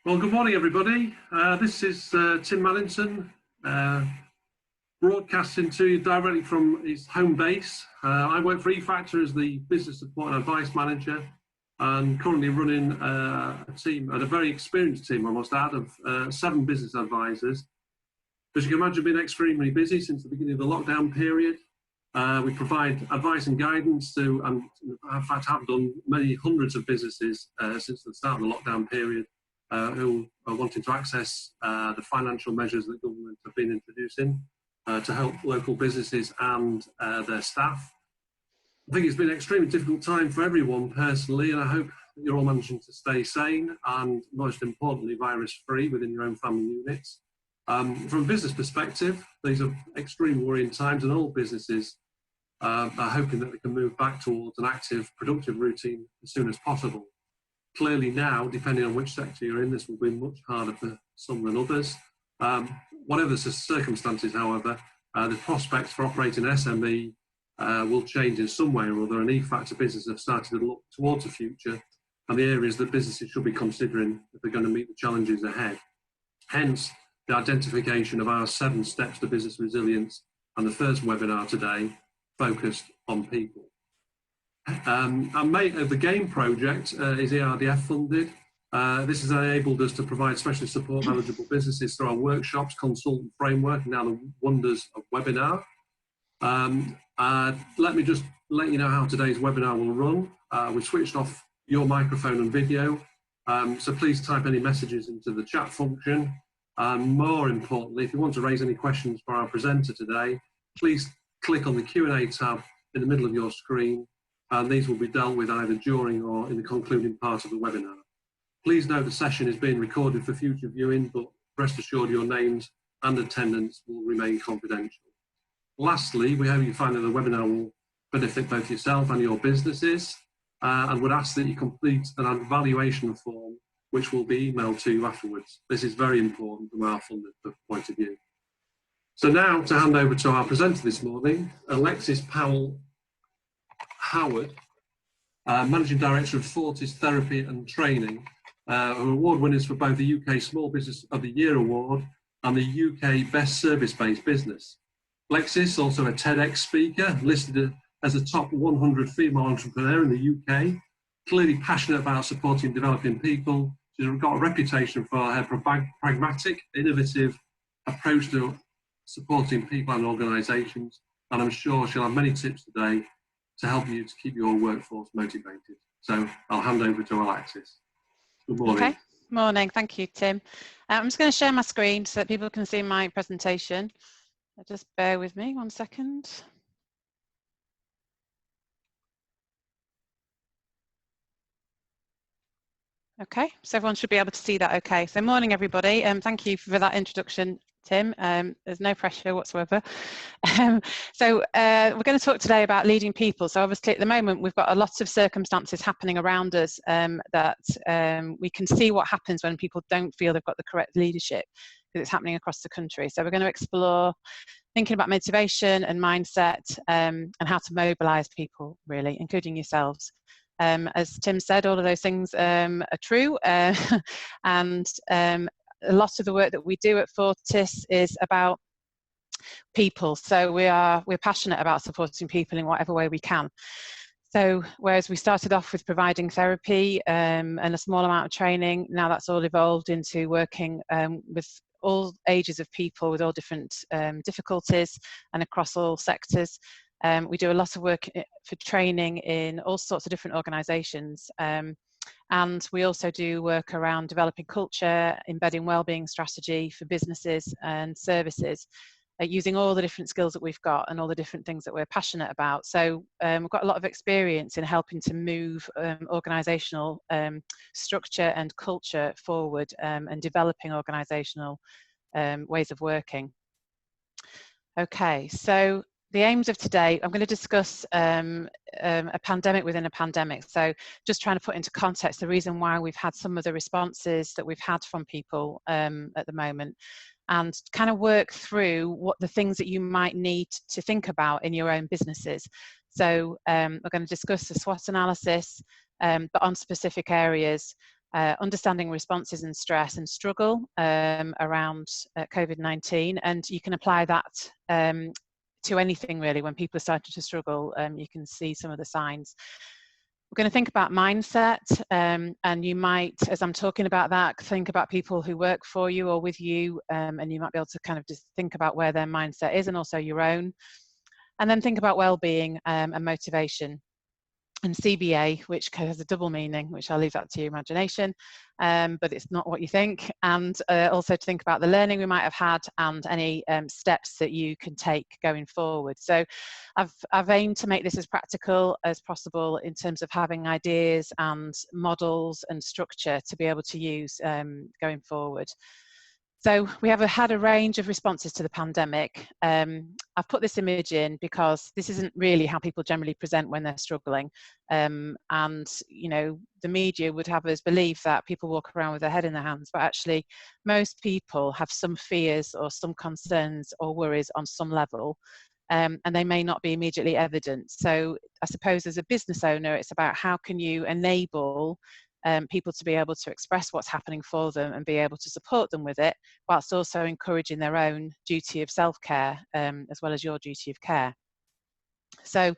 Well, good morning, everybody. This is Tim Mallington, broadcasting to you directly from his home base. I work for eFactor as the Business Support and Advice Manager, and currently running a team, and a very experienced team, I must add, of 7 business advisors. As you can imagine, been extremely busy since the beginning of the lockdown period. We provide advice and guidance to, and in fact have done, many hundreds of businesses since the start of the lockdown period. Who are wanting to access the financial measures that government have been introducing to help local businesses and their staff. I think it's been an extremely difficult time for everyone personally, and I hope that you're all managing to stay sane and, most importantly, virus-free within your own family units. From a business perspective, these are extremely worrying times, and all businesses are hoping that they can move back towards an active, productive routine as soon as possible. Clearly now, depending on which sector you're in, this will be much harder for some than others. Whatever the circumstances, however, the prospects for operating SME will change in some way or other, and eFactor businesses have started to look towards the future and the areas that businesses should be considering if they're going to meet the challenges ahead. Hence, the identification of our 7 steps to business resilience and the first webinar today focused on people. The GAME project is ERDF funded. This has enabled us to provide specialist support eligible businesses through our workshops, consultant framework, and now the wonders of webinar. Let me just let you know how today's webinar will run. We've switched off your microphone and video, so please type any messages into the chat function. And more importantly, if you want to raise any questions for our presenter today, please click on the Q&A tab in the middle of your screen, and these will be dealt with either during or in the concluding part of the webinar. Please note the session is being recorded for future viewing, but rest assured your names and attendance will remain confidential. Lastly, we hope you find that the webinar will benefit both yourself and your businesses, and would ask that you complete an evaluation form which will be emailed to you afterwards. This is very important from our funded point of view. So now to hand over to our presenter this morning, Alexis Powell Howard, Managing Director of Fortis Therapy and Training, award winners for both the UK Small Business of the Year Award and the UK Best Service-Based Business. Alexis, also a TEDx speaker, listed as a top 100 female entrepreneur in the UK, clearly passionate about supporting and developing people. She's got a reputation for her pragmatic, innovative approach to supporting people and organisations, and I'm sure she'll have many tips today to help you to keep your workforce motivated. So I'll hand over to Alexis. Good morning. Okay, morning. Thank you, Tim. I'm just going to share my screen so that people can see my presentation. Just bear with me 1 second. Okay, so everyone should be able to see that okay. So morning, everybody, and thank you for that introduction, Tim. There's no pressure whatsoever. We're going to talk today about leading people. So obviously at the moment we've got a lot of circumstances happening around us that we can see what happens when people don't feel they've got the correct leadership, because it's happening across the country. So we're going to explore thinking about motivation and mindset, and how to mobilise people, really, including yourselves. As Tim said, all of those things are true, and a lot of the work that we do at Fortis is about people. So we're passionate about supporting people in whatever way we can. So whereas we started off with providing therapy and a small amount of training, now that's all evolved into working with all ages of people with all different difficulties and across all sectors. We do a lot of work for training in all sorts of different organisations, and we also do work around developing culture, embedding wellbeing strategy for businesses and services, using all the different skills that we've got and all the different things that we're passionate about. So we've got a lot of experience in helping to move organisational structure and culture forward, and developing organisational ways of working. Okay, so the aims of today, I'm going to discuss a pandemic within a pandemic. So just trying to put into context the reason why we've had some of the responses that we've had from people at the moment, and kind of work through what the things that you might need to think about in your own businesses. So we're going to discuss the SWOT analysis, but on specific areas. understanding responses and stress and struggle around COVID-19, and you can apply that to anything really. When people are starting to struggle, you can see some of the signs. We're going to think about mindset, and you might, as I'm talking about that, think about people who work for you or with you, and you might be able to kind of just think about where their mindset is and also your own. And then think about well-being and motivation. And CBA, which has a double meaning, which I'll leave that to your imagination, but it's not what you think. And also to think about the learning we might have had and any steps that you can take going forward. So I've aimed to make this as practical as possible in terms of having ideas and models and structure to be able to use going forward. So we have had a range of responses to the pandemic. I've put this image in because this isn't really how people generally present when they're struggling. And, you know, the media would have us believe that people walk around with their head in their hands, but actually most people have some fears or some concerns or worries on some level, and they may not be immediately evident. So I suppose as a business owner, it's about how can you enable people to be able to express what's happening for them and be able to support them with it, whilst also encouraging their own duty of self-care as well as your duty of care. So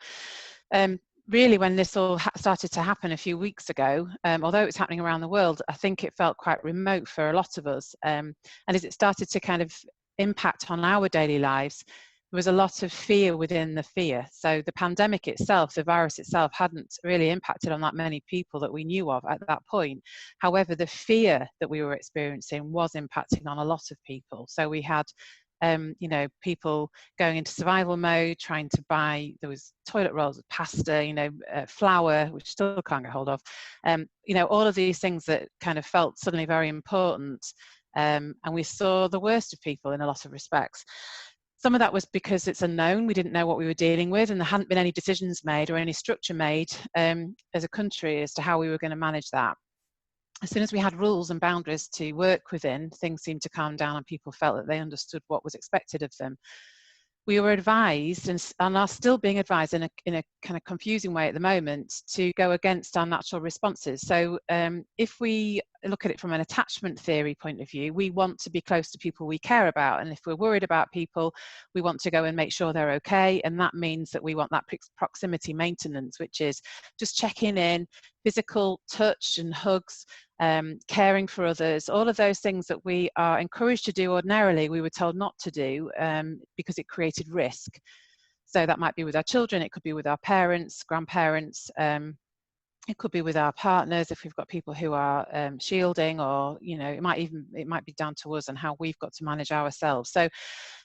really when this all started to happen a few weeks ago, although it's happening around the world, I think it felt quite remote for a lot of us. And as it started to kind of impact on our daily lives, there was a lot of fear within the fear. So the pandemic itself, the virus itself, hadn't really impacted on that many people that we knew of at that point. However, the fear that we were experiencing was impacting on a lot of people. So we had you know, people going into survival mode, trying to buy, there was toilet rolls, pasta, you know, flour, which still can't get hold of, you know, all of these things that kind of felt suddenly very important. And we saw the worst of people in a lot of respects. Some of that was because it's unknown. We didn't know what we were dealing with, and there hadn't been any decisions made or any structure made as a country as to how we were going to manage that. As soon as we had rules and boundaries to work within, things seemed to calm down and people felt that they understood what was expected of them. We were advised, and are still being advised in a kind of confusing way at the moment, to go against our natural responses. So if we look at it from an attachment theory point of view, we want to be close to people we care about. And if we're worried about people, we want to go and make sure they're okay. And that means that we want that proximity maintenance, which is just checking in, physical touch and hugs, caring for others, all of those things that we are encouraged to do ordinarily, we were told not to do because it created risk. So that might be with our children, it could be with our parents, grandparents, it could be with our partners if we've got people who are shielding, or you know, it might be down to us and how we've got to manage ourselves. So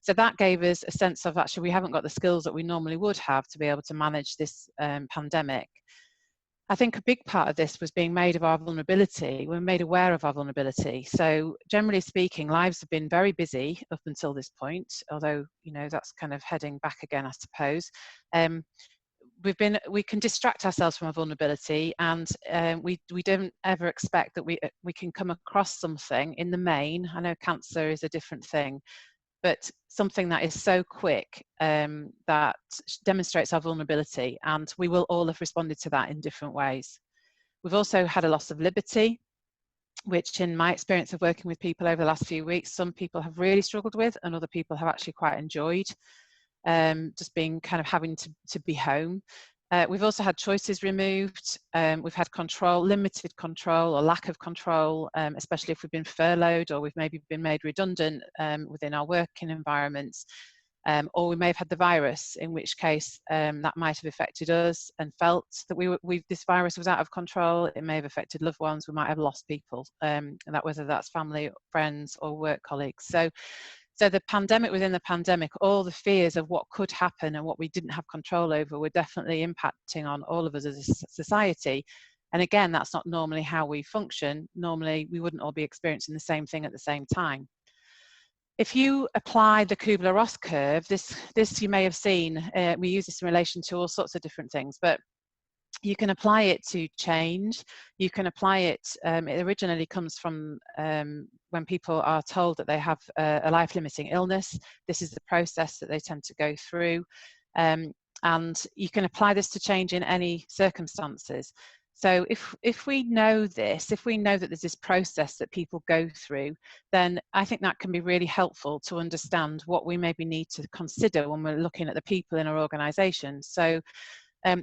that gave us a sense of actually we haven't got the skills that we normally would have to be able to manage this pandemic. I think a big part of this was being made of our vulnerability. We're made aware of our vulnerability. So generally speaking, lives have been very busy up until this point, although, you know, that's kind of heading back again, I suppose. We can distract ourselves from our vulnerability, and we don't ever expect that we can come across something in the main. I know cancer is a different thing, but something that is so quick that demonstrates our vulnerability, and we will all have responded to that in different ways. We've also had a loss of liberty, which in my experience of working with people over the last few weeks, some people have really struggled with, and other people have actually quite enjoyed just being kind of having to be home. We've also had choices removed. We've had control, limited control or lack of control, especially if we've been furloughed or we've maybe been made redundant within our working environments. Or we may have had the virus, in which case that might have affected us and felt that this virus was out of control. It may have affected loved ones. We might have lost people, and that whether that's family, friends, or work colleagues. So the pandemic within the pandemic, all the fears of what could happen and what we didn't have control over were definitely impacting on all of us as a society. And again, that's not normally how we function. Normally, we wouldn't all be experiencing the same thing at the same time. If you apply the Kubler-Ross curve, this you may have seen, we use this in relation to all sorts of different things, but you can apply it to change. You can apply it, it originally comes from when people are told that they have a life-limiting illness. This is the process that they tend to go through. And you can apply this to change in any circumstances. So if we know this, if we know that there's this process that people go through, then I think that can be really helpful to understand what we maybe need to consider when we're looking at the people in our organisation. So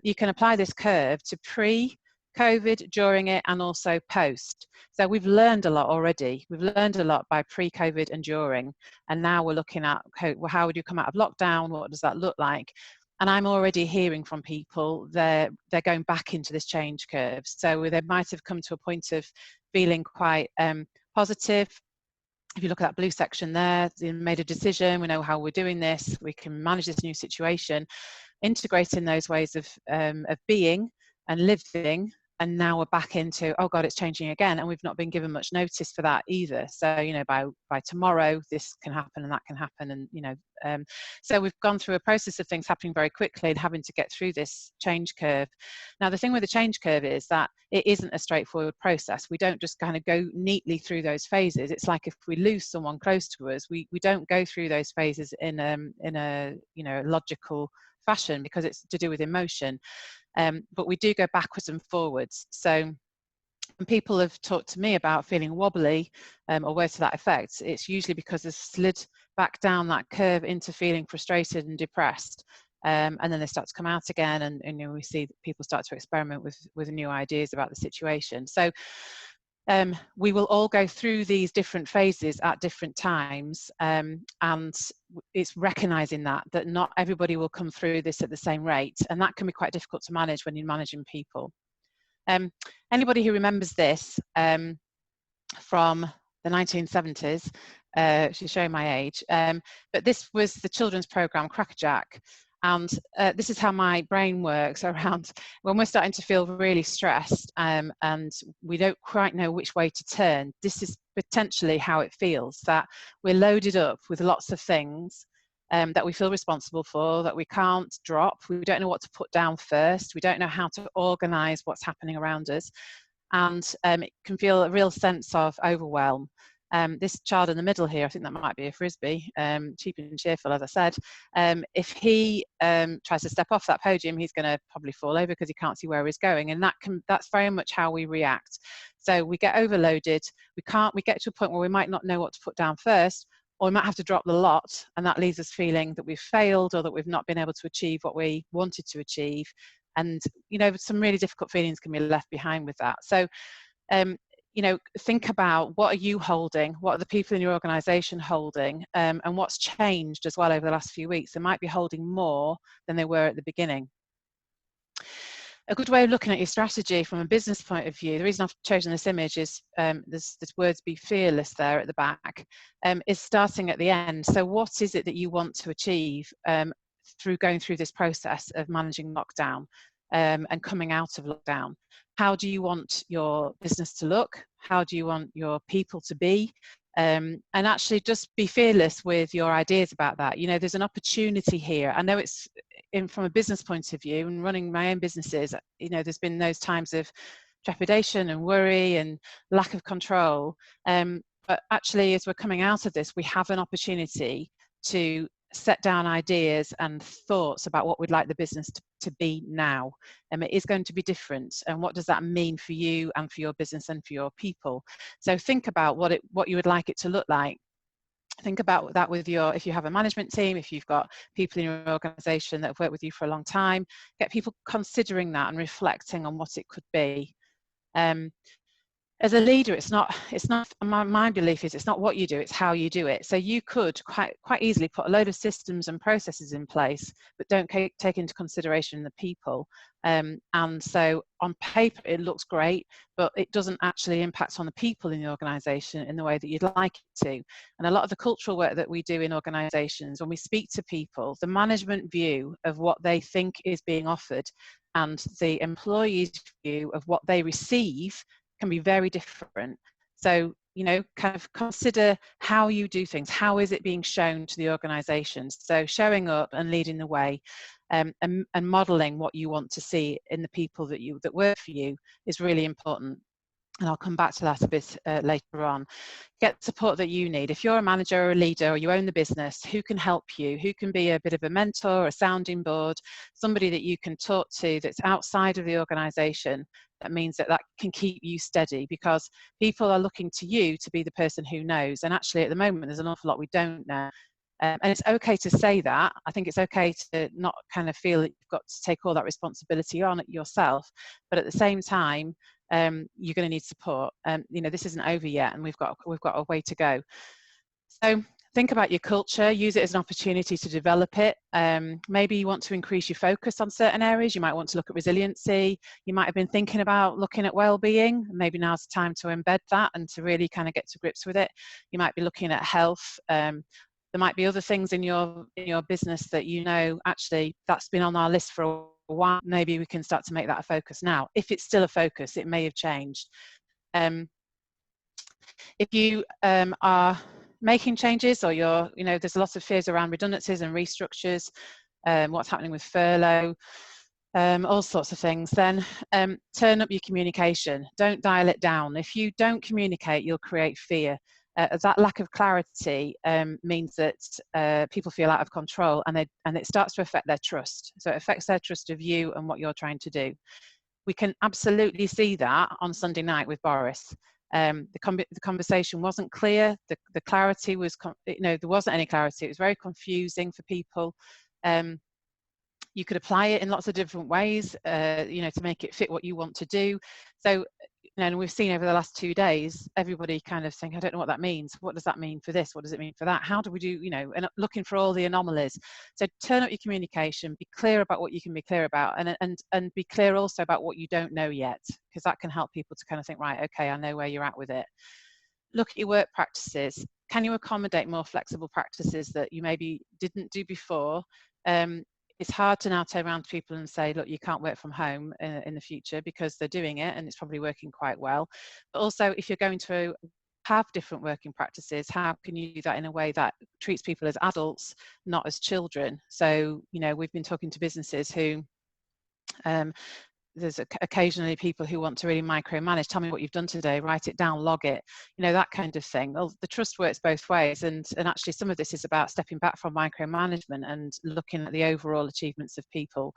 you can apply this curve to pre-COVID, during it, and also post. So we've learned a lot already. We've learned a lot by pre-COVID and during, and now we're looking at how would you come out of lockdown? What does that look like? And I'm already hearing from people they're going back into this change curve. So they might have come to a point of feeling quite positive. If you look at that blue section there, they made a decision, we know how we're doing this, we can manage this new situation, integrating those ways of being and living, and now we're back into, oh God, it's changing again, and we've not been given much notice for that either. So, you know, by tomorrow, this can happen and that can happen, and, you know, so we've gone through a process of things happening very quickly and having to get through this change curve. Now, the thing with the change curve is that it isn't a straightforward process. We don't just kind of go neatly through those phases. It's like if we lose someone close to us, we don't go through those phases in a you know, logical fashion, because it's to do with emotion. But we do go backwards and forwards. So when people have talked to me about feeling wobbly or words to that effect, it's usually because they've slid back down that curve into feeling frustrated and depressed. And then they start to come out again, and you know, we see that people start to experiment with new ideas about the situation. So we will all go through these different phases at different times, and it's recognizing that not everybody will come through this at the same rate, and that can be quite difficult to manage when you're managing people. Anybody who remembers this from the 1970s, she's showing my age, but this was the children's program Crackerjack. And this is how my brain works around when we're starting to feel really stressed and we don't quite know which way to turn. This is potentially how it feels, that we're loaded up with lots of things that we feel responsible for, that we can't drop. We don't know what to put down first. We don't know how to organise what's happening around us. And it can feel a real sense of overwhelm. This child in the middle here, I think that might be a frisbee, cheap and cheerful, as I said. If he tries to step off that podium, he's going to probably fall over because he can't see where he's going, and that's very much how we react. So we get overloaded. We get to a point where we might not know what to put down first, or we might have to drop the lot, and that leaves us feeling that we've failed or that we've not been able to achieve what we wanted to achieve. And you know, some really difficult feelings can be left behind with that. So you know, think about, what are you holding? What are the people in your organisation holding? And what's changed as well over the last few weeks? They might be holding more than they were at the beginning. A good way of looking at your strategy from a business point of view, the reason I've chosen this image is there's words "be fearless" there at the back, is starting at the end. So what is it that you want to achieve through going through this process of managing lockdown and coming out of lockdown? How do you want your business to look? How do you want your people to be? And actually just be fearless with your ideas about that. You know, there's an opportunity here. I know it's from a business point of view, and running my own businesses, you know, there's been those times of trepidation and worry and lack of control. But actually, as we're coming out of this, we have an opportunity to set down ideas and thoughts about what we'd like the business to be now. It is going to be different, and what does that mean for you and for your business and for your people? So think about what you would like it to look like. Think about that with if you have a management team, if you've got people in your organisation that have worked with you for a long time, get people considering that and reflecting on what it could be. As a leader, it's not my belief is it's not what you do, it's how you do it. So you could quite easily put a load of systems and processes in place, but don't take into consideration the people. And so on paper it looks great, but it doesn't actually impact on the people in the organisation in the way that you'd like it to. And a lot of the cultural work that we do in organisations, when we speak to people, the management view of what they think is being offered and the employee's view of what they receive can be very different. So, you know, kind of consider how you do things. How is it being shown to the organisation? So showing up and leading the way, and modelling what you want to see in the people that work for you is really important. And I'll come back to that a bit later on. Get the support that you need. If you're a manager or a leader or you own the business, who can help you? Who can be a bit of a mentor, a sounding board, somebody that you can talk to that's outside of the organisation that means that that can keep you steady, because people are looking to you to be the person who knows. And actually at the moment there's an awful lot we don't know. And it's okay to say that. I think it's okay to not kind of feel that you've got to take all that responsibility on it yourself, but at the same time, you're going to need support. You know, this isn't over yet, and we've got a way to go. So think about your culture, use it as an opportunity to develop it. Maybe you want to increase your focus on certain areas. You might want to look at resiliency. You might have been thinking about looking at well-being. Maybe now's the time to embed that and to really kind of get to grips with it. You might be looking at health. There might be other things in your business that, you know, actually that's been on our list for a while. Maybe we can start to make that a focus now. If it's still a focus, it may have changed. If you are making changes, or you're, you know, there's a lot of fears around redundancies and restructures, what's happening with furlough, all sorts of things, then turn up your communication. Don't dial it down. If you don't communicate, you'll create fear. That lack of clarity means that people feel out of control, and it starts to affect their trust. So it affects their trust of you and what you're trying to do. We can absolutely see that on Sunday night with Boris. The conversation wasn't clear. The clarity was, you know, there wasn't any clarity. It was very confusing for people. You could apply it in lots of different ways, you know, to make it fit what you want to do. So, you know, and we've seen over the last 2 days, everybody kind of saying, I don't know what that means. What does that mean for this? What does it mean for that? How do we do, you know, and looking for all the anomalies. So turn up your communication, be clear about what you can be clear about, and be clear also about what you don't know yet, because that can help people to kind of think, right, okay, I know where you're at with it. Look at your work practices. Can you accommodate more flexible practices that you maybe didn't do before? It's hard to now turn around to people and say, look, you can't work from home in the future, because they're doing it and it's probably working quite well. But also, if you're going to have different working practices, how can you do that in a way that treats people as adults, not as children? So, you know, we've been talking to businesses who, there's occasionally people who want to really micromanage. Tell me what you've done today, write it down, log it, you know, that kind of thing. Well, the trust works both ways, and actually some of this is about stepping back from micromanagement and looking at the overall achievements of people,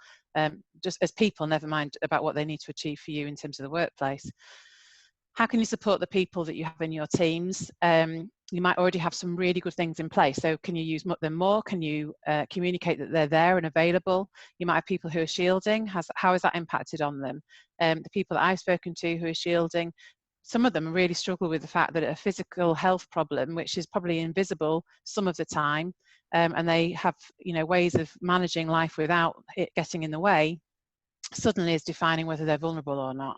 just as people, never mind about what they need to achieve for you in terms of the workplace. How can you support the people that you have in your teams? You might already have some really good things in place. So can you use them more? Can you communicate that they're there and available? You might have people who are shielding. How has that impacted on them? The people that I've spoken to who are shielding, some of them really struggle with the fact that a physical health problem, which is probably invisible some of the time, and they have, you know, ways of managing life without it getting in the way, suddenly is defining whether they're vulnerable or not.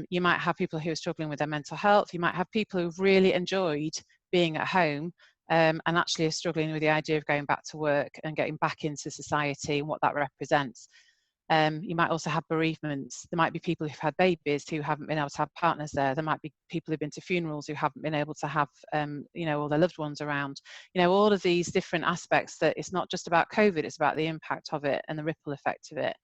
You might have people who are struggling with their mental health. You might have people who've really enjoyed being at home and actually are struggling with the idea of going back to work and getting back into society and what that represents. You might also have bereavements. There might be people who've had babies who haven't been able to have partners there. There might be people who've been to funerals who haven't been able to have, you know, all their loved ones around. You know, all of these different aspects, that it's not just about COVID, it's about the impact of it and the ripple effect of it.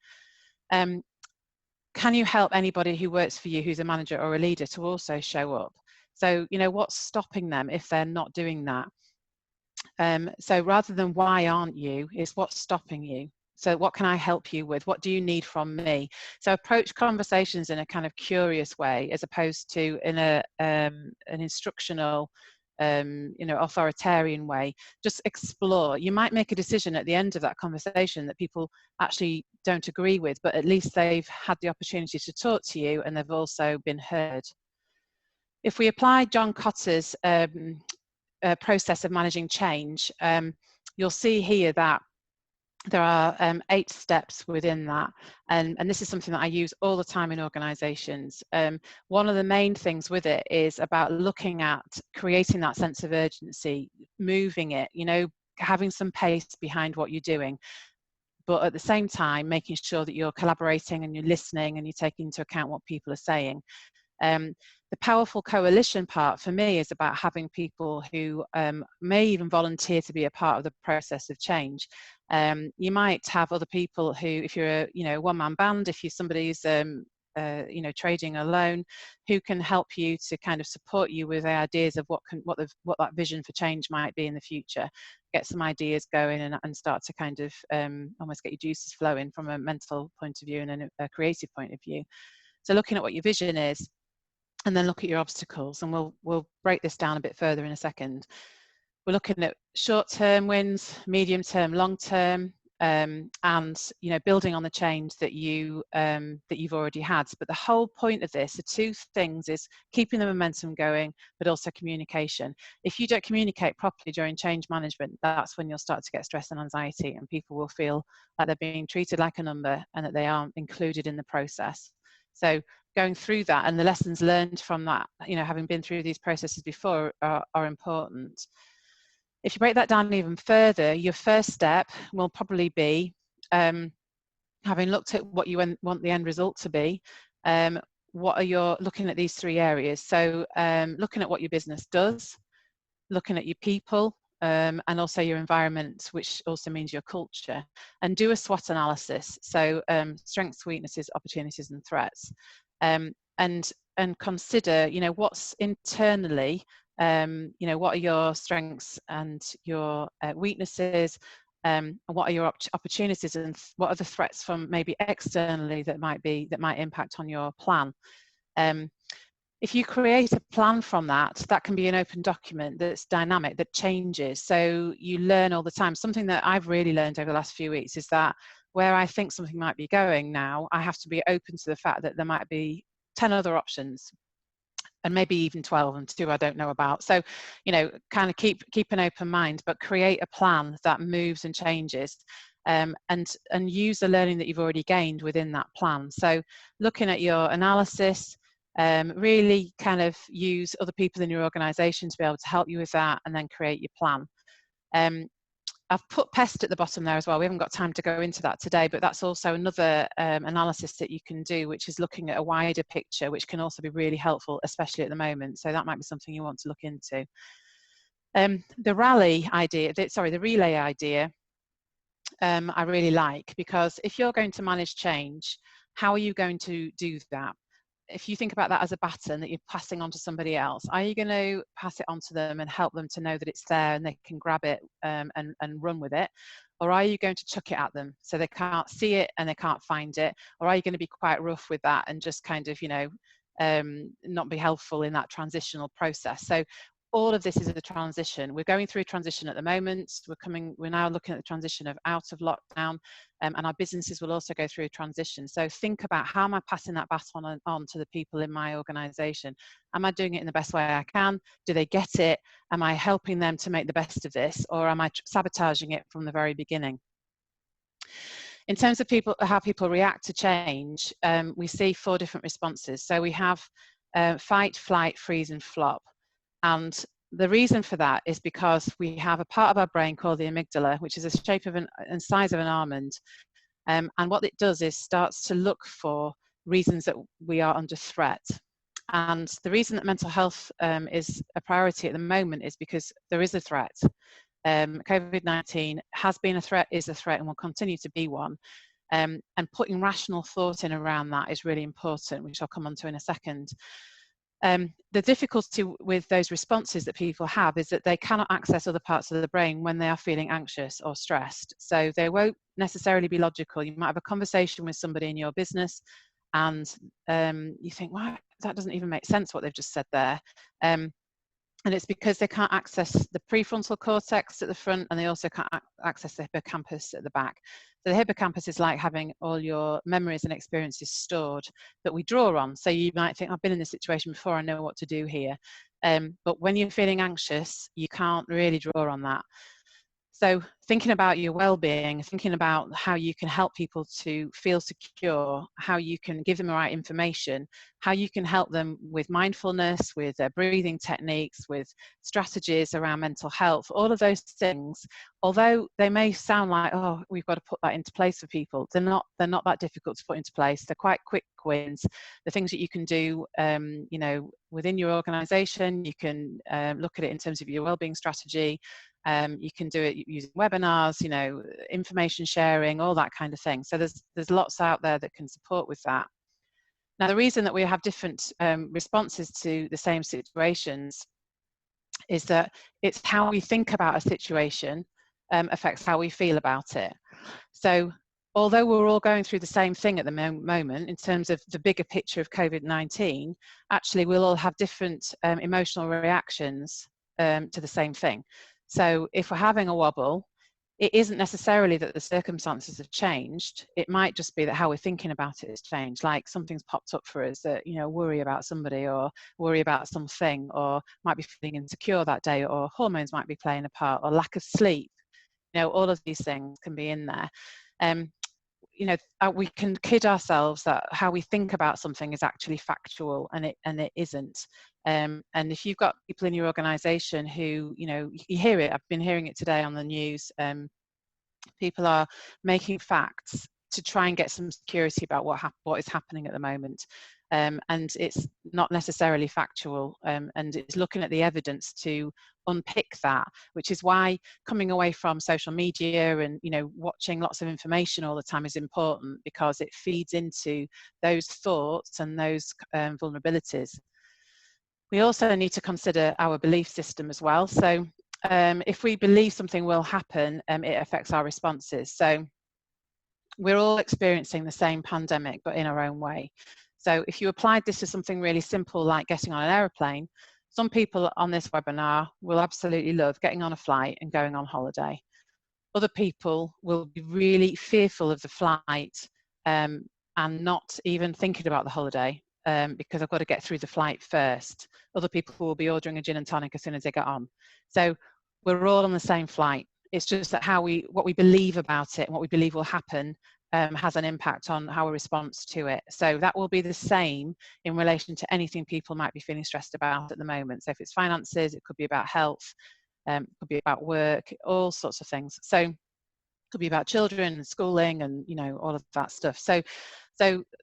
Can you help anybody who works for you who's a manager or a leader to also show up? So, you know, what's stopping them if they're not doing that? So rather than why aren't you, is what's stopping you? So what can I help you with? What do you need from me? So approach conversations in a kind of curious way, as opposed to in an instructional, you know, authoritarian way. Just explore. You might make a decision at the end of that conversation that people actually don't agree with, but at least they've had the opportunity to talk to you and they've also been heard. If we apply John Cotter's process of managing change, you'll see here that there are 8 steps within that, and this is something that I use all the time in organisations. One of the main things with it is about looking at creating that sense of urgency, moving it, you know, having some pace behind what you're doing, but at the same time making sure that you're collaborating and you're listening and you're taking into account what people are saying. The powerful coalition part for me is about having people who may even volunteer to be a part of the process of change. You might have other people who, if you're a, you know, one-man band, if you're somebody who's you know, trading alone, who can help you to kind of support you with the ideas of what that vision for change might be in the future. Get some ideas going and start to kind of almost get your juices flowing from a mental point of view and a creative point of view. So looking at what your vision is, and then look at your obstacles, and we'll break this down a bit further in a second. We're looking at short-term wins, medium-term, long-term, and building on the change that you've already had. But the whole point of this, the two things, is keeping the momentum going, but also communication. If you don't communicate properly during change management, that's when you'll start to get stress and anxiety, and people will feel like they're being treated like a number and that they aren't included in the process. So going through that and the lessons learned from that, having been through these processes before, are important. If you break that down even further, your first step will probably be, having looked at what you want the end result to be, looking at these three areas. So looking at what your business does, looking at your people, and also your environment, which also means your culture, and do a SWOT analysis. So strengths, weaknesses, opportunities, and threats, and consider, what's internally, what are your strengths and your weaknesses, and what are your opportunities, and what are the threats from maybe externally that might impact on your plan. If you create a plan from that can be an open document that's dynamic, that changes. So you learn all the time. Something that I've really learned over the last few weeks is that where I think something might be going now, I have to be open to the fact that there might be 10 other options, and maybe even 12, and 2 I don't know about. So, kind of keep an open mind, but create a plan that moves and changes, and use the learning that you've already gained within that plan. So looking at your analysis, really kind of use other people in your organisation to be able to help you with that, and then create your plan. I've put PEST at the bottom there as well. We haven't got time to go into that today, but that's also another analysis that you can do, which is looking at a wider picture, which can also be really helpful, especially at the moment. So that might be something you want to look into. The relay idea, I really like, because if you're going to manage change, how are you going to do that? If you think about that as a baton that you're passing on to somebody else, are you going to pass it on to them and help them to know that it's there and they can grab it and run with it? Or are you going to chuck it at them so they can't see it and they can't find it? Or are you going to be quite rough with that and just kind of, not be helpful in that transitional process? So all of this is a transition. We're going through a transition at the moment. We're now looking at the transition of out of lockdown, and our businesses will also go through a transition. So think about, how am I passing that baton on to the people in my organisation? Am I doing it in the best way I can? Do they get it? Am I helping them to make the best of this, or am I sabotaging it from the very beginning? In terms of how people react to change, we see 4 different responses. So we have fight, flight, freeze, and flop. And the reason for that is because we have a part of our brain called the amygdala, which is the shape of and size of an almond. And what it does is starts to look for reasons that we are under threat. And the reason that mental health is a priority at the moment is because there is a threat. COVID-19 has been a threat, is a threat, and will continue to be one. And putting rational thought in around that is really important, which I'll come on to in a second. The difficulty with those responses that people have is that they cannot access other parts of the brain when they are feeling anxious or stressed. So they won't necessarily be logical. You might have a conversation with somebody in your business and you think, well, that doesn't even make sense what they've just said there. And it's because they can't access the prefrontal cortex at the front, and they also can't access the hippocampus at the back. So the hippocampus is like having all your memories and experiences stored that we draw on. So you might think, I've been in this situation before, I know what to do here. But when you're feeling anxious, you can't really draw on that. So thinking about your well-being, thinking about how you can help people to feel secure, how you can give them the right information, how you can help them with mindfulness, with their breathing techniques, with strategies around mental health, all of those things, although they may sound like, oh, we've got to put that into place for people, they're not that difficult to put into place. They're quite quick wins. The things that you can do, within your organisation, you can look at it in terms of your well-being strategy. You can do it using webinars, information sharing, all that kind of thing. So there's lots out there that can support with that. Now, the reason that we have different responses to the same situations is that it's how we think about a situation affects how we feel about it. So although we're all going through the same thing at the moment in terms of the bigger picture of COVID-19, actually we'll all have different emotional reactions to the same thing. So if we're having a wobble, it isn't necessarily that the circumstances have changed. It might just be that how we're thinking about it has changed. Like something's popped up for us that, you know, worry about somebody or worry about something, or might be feeling insecure that day, or hormones might be playing a part, or lack of sleep. You know, all of these things can be in there. You know, we can kid ourselves that how we think about something is actually factual, and it isn't. And if you've got people in your organisation who, you know, you hear it. I've been hearing it today on the news. People are making facts to try and get some security about what is happening at the moment. And it's not necessarily factual, and it's looking at the evidence to unpick that, which is why coming away from social media and, you know, watching lots of information all the time is important, because it feeds into those thoughts and those vulnerabilities. We also need to consider our belief system as well. So if we believe something will happen, it affects our responses. So we're all experiencing the same pandemic, but in our own way. So if you applied this to something really simple like getting on an aeroplane, some people on this webinar will absolutely love getting on a flight and going on holiday. Other people will be really fearful of the flight and not even thinking about the holiday because I've got to get through the flight first. Other people will be ordering a gin and tonic as soon as they get on. So we're all on the same flight. It's just that what we believe about it and what we believe will happen has an impact on our response to it. So that will be the same in relation to anything people might be feeling stressed about at the moment. So if it's finances, it could be about health, it could be about work, all sorts of things. So it could be about children and schooling and, you know, all of that stuff. So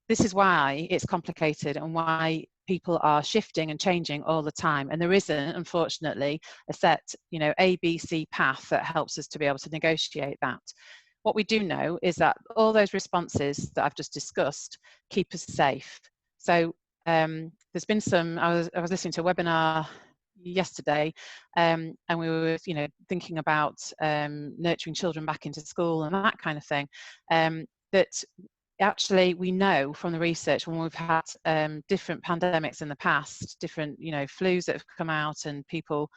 this is why it's complicated and why people are shifting and changing all the time. And there isn't, unfortunately, a set, you know, ABC path that helps us to be able to negotiate that. What we do know is that all those responses that I've just discussed keep us safe. So there's been some, I was listening to a webinar yesterday and we were, you know, thinking about nurturing children back into school and that kind of thing. That actually we know from the research, when we've had different pandemics in the past, different, you know, flus that have come out and people,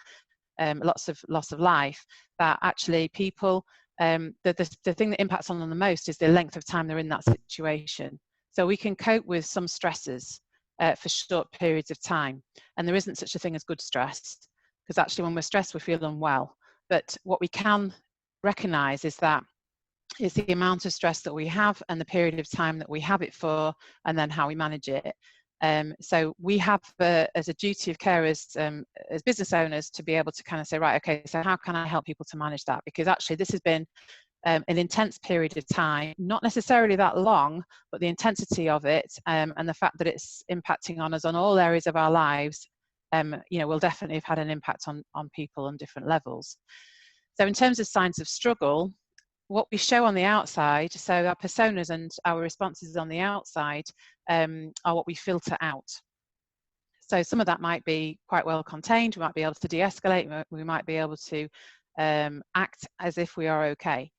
lots of loss of life, that actually people, the thing that impacts on them the most is the length of time they're in that situation. So we can cope with some stresses for short periods of time, and there isn't such a thing as good stress, because actually when we're stressed we feel unwell. But what we can recognize is that it's the amount of stress that we have and the period of time that we have it for, and then how we manage it. So we have, as a duty of care as business owners, to be able to kind of say, right, okay, so how can I help people to manage that? Because actually this has been an intense period of time, not necessarily that long, but the intensity of it and the fact that it's impacting on us on all areas of our lives, you know, will definitely have had an impact on people on different levels. So in terms of signs of struggle, what we show on the outside, so our personas and our responses on the outside are what we filter out. So some of that might be quite well contained. We might be able to de-escalate. We might be able to act as if we are okay.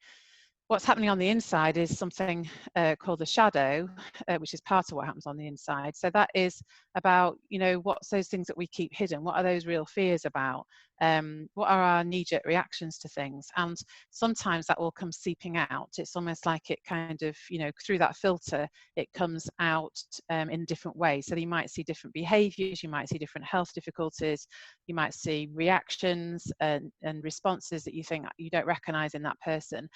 What's happening on the inside is something called the shadow, which is part of what happens on the inside. So that is about, you know, what's those things that we keep hidden? What are those real fears about? What are our knee-jerk reactions to things? And sometimes that will come seeping out. It's almost like it kind of, you know, through that filter, it comes out in different ways. So you might see different behaviors, you might see different health difficulties, you might see reactions and responses that you think you don't recognize in that person.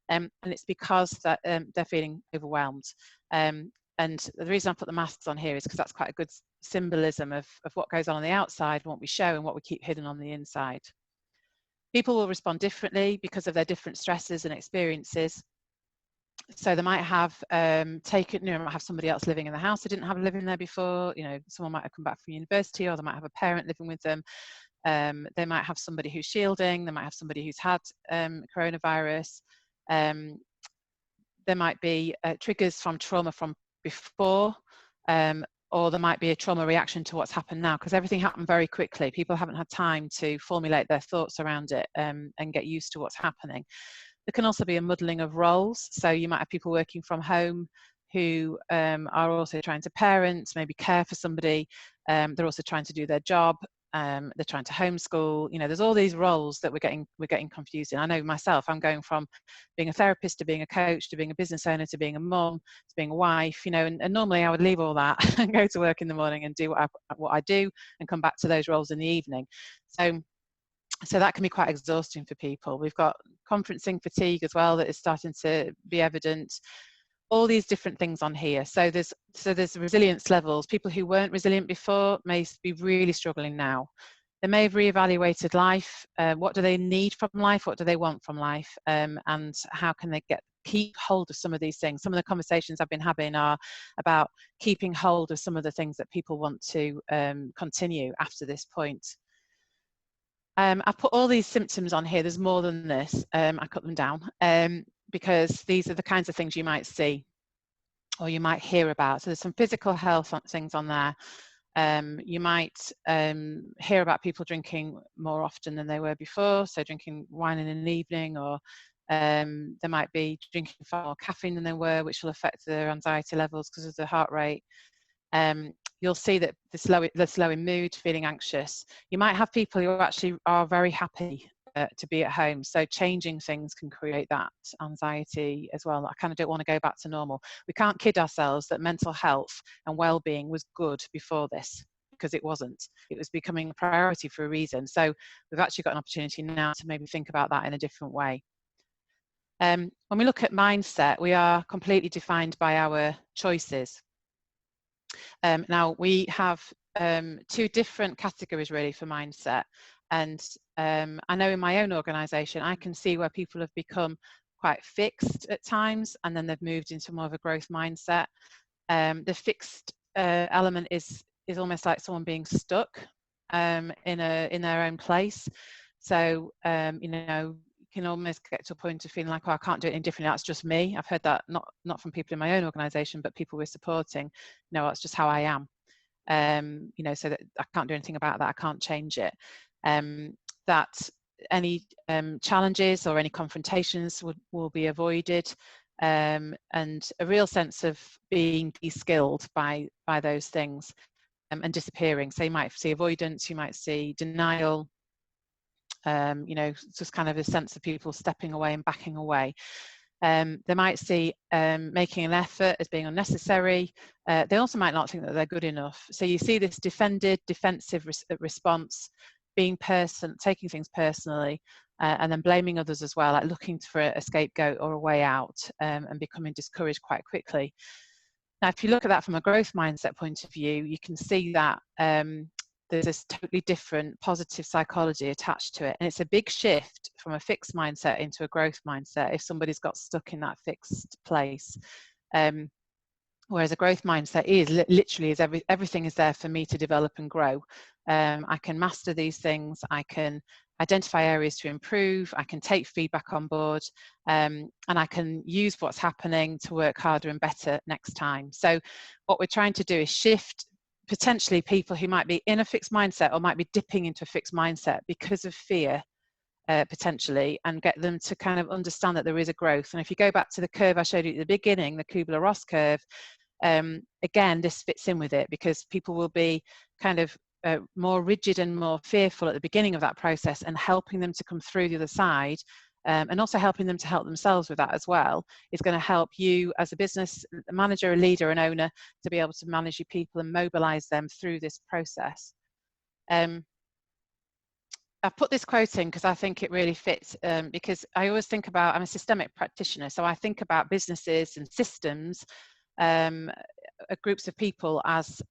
And it's because that they're feeling overwhelmed. And the reason I put the masks on here is because that's quite a good symbolism of what goes on the outside, what we show and what we keep hidden on the inside. People will respond differently because of their different stresses and experiences. So they might have might have somebody else living in the house they didn't have living there before. You know, someone might have come back from university, or they might have a parent living with them. They might have somebody who's shielding. They might have somebody who's had coronavirus. There might be triggers from trauma from before, or there might be a trauma reaction to what's happened now, because everything happened very quickly. People haven't had time to formulate their thoughts around it and get used to what's happening. There can also be a muddling of roles. So you might have people working from home who are also trying to parent, maybe care for somebody. They're also trying to do their job. They're trying to homeschool. You know, there's all these roles that we're getting confused in. I know myself, I'm going from being a therapist to being a coach to being a business owner to being a mum to being a wife. You know, and normally I would leave all that and go to work in the morning and do what I do and come back to those roles in the evening. So that can be quite exhausting for people. We've got conferencing fatigue as well that is starting to be evident. All these different things on here. So there's resilience levels. People who weren't resilient before may be really struggling now. They may have reevaluated life. What do they need from life? What do they want from life? And how can they keep hold of some of these things? Some of the conversations I've been having are about keeping hold of some of the things that people want to continue after this point. I've put all these symptoms on here. There's more than this. I cut them down because these are the kinds of things you might see or you might hear about. So there's some physical health things on there. You might hear about people drinking more often than they were before, so drinking wine in an evening, or they might be drinking far more caffeine than they were, which will affect their anxiety levels because of the heart rate. You'll see that they're slow in mood, feeling anxious. You might have people who actually are very happy to be at home. So changing things can create that anxiety as well. I kind of don't want to go back to normal. We can't kid ourselves that mental health and well-being was good before this, because it wasn't. It was becoming a priority for a reason. So we've actually got an opportunity now to maybe think about that in a different way. When we look at mindset, we are completely defined by our choices. Now we have two different categories really for mindset, and I know in my own organisation I can see where people have become quite fixed at times, and then they've moved into more of a growth mindset. The fixed element is almost like someone being stuck in their own place. So you know, can almost get to a point of feeling like, oh, I can't do it any differently, that's just me. I've heard that not from people in my own organisation, but people we're supporting. No, that's just how I am. You know, so that I can't do anything about that, I can't change it. That any challenges or any confrontations will be avoided, and a real sense of being de-skilled by those things and disappearing. So you might see avoidance, you might see denial, you know, just kind of a sense of people stepping away and backing away. They might see making an effort as being unnecessary. They also might not think that they're good enough. So you see this defensive response, taking things personally, and then blaming others as well, like looking for a scapegoat or a way out, and becoming discouraged quite quickly. Now, if you look at that from a growth mindset point of view, you can see that there's this totally different positive psychology attached to it. And it's a big shift from a fixed mindset into a growth mindset if somebody's got stuck in that fixed place. Whereas a growth mindset is literally everything is there for me to develop and grow. I can master these things. I can identify areas to improve. I can take feedback on board, and I can use what's happening to work harder and better next time. So what we're trying to do is shift potentially people who might be in a fixed mindset or might be dipping into a fixed mindset because of fear, potentially, and get them to kind of understand that there is a growth. And if you go back to the curve I showed you at the beginning, the Kubler-Ross curve, again, this fits in with it, because people will be kind of more rigid and more fearful at the beginning of that process, and helping them to come through the other side, and also helping them to help themselves with that as well, is going to help you as a business manager, a leader, an owner, to be able to manage your people and mobilize them through this process. I've put this quote in because I think it really fits, because I always think about, I'm a systemic practitioner, so I think about businesses and systems, groups of people as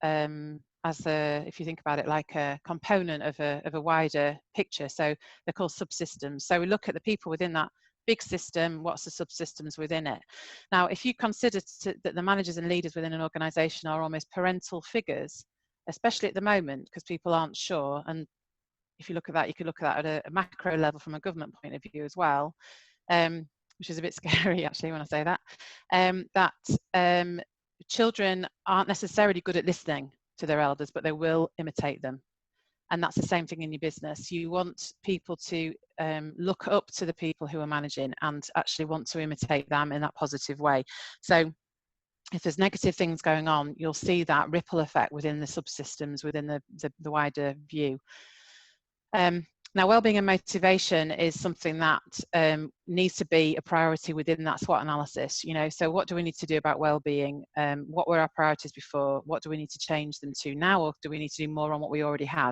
if you think about it, like a component of a wider picture. So they're called subsystems. So we look at the people within that big system, what's the subsystems within it. Now, if you consider that the managers and leaders within an organization are almost parental figures, especially at the moment, because people aren't sure, and if you look at that, you could look at that at a macro level from a government point of view as well, which is a bit scary actually when I say that, children aren't necessarily good at listening to their elders, but they will imitate them. And that's the same thing in your business. You want people to look up to the people who are managing and actually want to imitate them in that positive way. So if there's negative things going on, you'll see that ripple effect within the subsystems, within the wider view. Now, wellbeing and motivation is something that needs to be a priority within that SWOT analysis. You know, so what do we need to do about wellbeing? What were our priorities before? What do we need to change them to now, or do we need to do more on what we already had?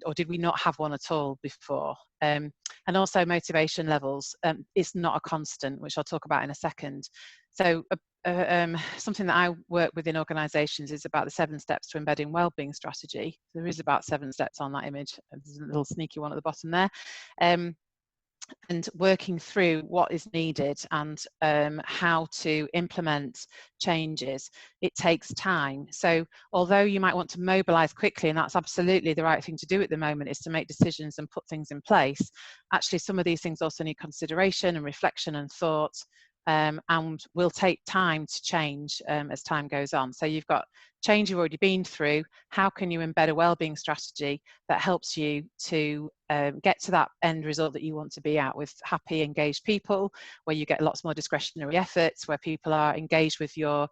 Or did we not have one at all before? And also motivation levels. It's not a constant, which I'll talk about in a second. So something that I work with in organisations is about the 7 steps to embedding wellbeing strategy. There is about 7 steps on that image. There's a little sneaky one at the bottom there. And working through what is needed and how to implement changes. It takes time. So although you might want to mobilise quickly, and that's absolutely the right thing to do at the moment, is to make decisions and put things in place, actually some of these things also need consideration and reflection and thought, and will take time to change as time goes on. So you've got change you've already been through. How can you embed a wellbeing strategy that helps you to get to that end result that you want to be at, with happy, engaged people, where you get lots more discretionary efforts, where people are engaged with your